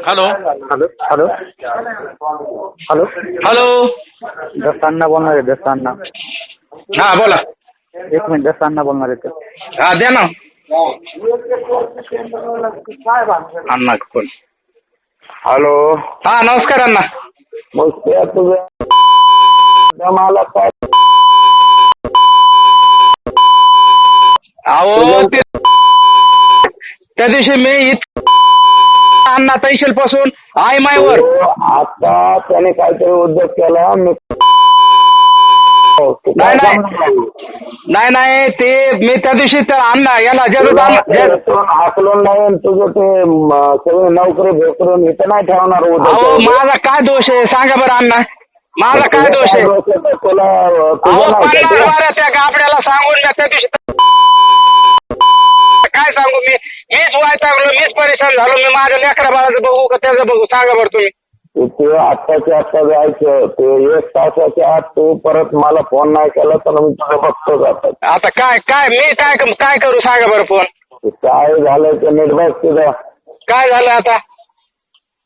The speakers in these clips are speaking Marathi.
Hello hello hello hello hello. दस्तांना बोलणार आहे दस्तांना. हा बोला. एक मिनिट दस्तांना बोलणार आहे ते. हा द्या ना अण्णा कोण. हॅलो. हा नमस्कार अण्णा. मग ते तुझं मला काय अहो ते त्या दिवशी मी अण्णा तैशल पासून आय मायवर आता त्याने काहीतरी उद्योग केला. नाही नाही नाही ते मी त्या दिवशी तर अण्णा याला हाकलून नाही तुझं ते सगळे नोकरी भेटून इथं नाही ठेवणार अहो उद्योग. माझा काय दोष आहे सांगा बरं अण्णा. माझा काय दोष आहे. तुला अहो 50 बारा त्या गाबड्याला सांगून मी त्या दिवशी काय सांगू मीच वैतागलो मीच परेशान झालो. मी माझ्या लेकरा बाळाचं बघू का त्याचं बघू सांगा बरं तुम्ही. ते आत्ताच्या आत्ता जायचं ते 1 तासाच्या आत तू परत मला फोन नाही केला तर मी तुझं बघतो जातात. आता काय मी काय करू सांगा बरं फोन. काय झालं ते नीट बघ तुझं काय झालं आता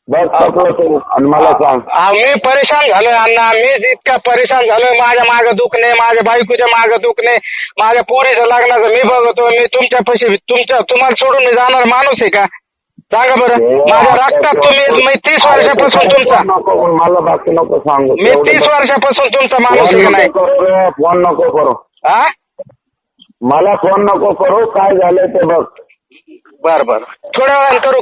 बघ टाकलं तू आणि मला सांग. मी परेशान झालोय अण्णा. मीच इतका परेशान झालोय. माझ्या मागं दुखणे माझ्या बायकोच्या मागं दुखणे माझ्या पोरीचं लग्नाचं मी बघतो. मी तुमच्यापाशी तुम्हाला सोडून मी जाणार माणूस आहे का सांगा बरं. माझ्या रक्तात तुम्ही 30 वर्षापासून तुमचा मला बाकी नको सांगू. मी 30 वर्षापासून तुमचा माणूस आहे का नाही. फोन नको करू. हा मला फोन नको करू. काय झालंय ते बघ. बरं थोड्या वेळानं करू.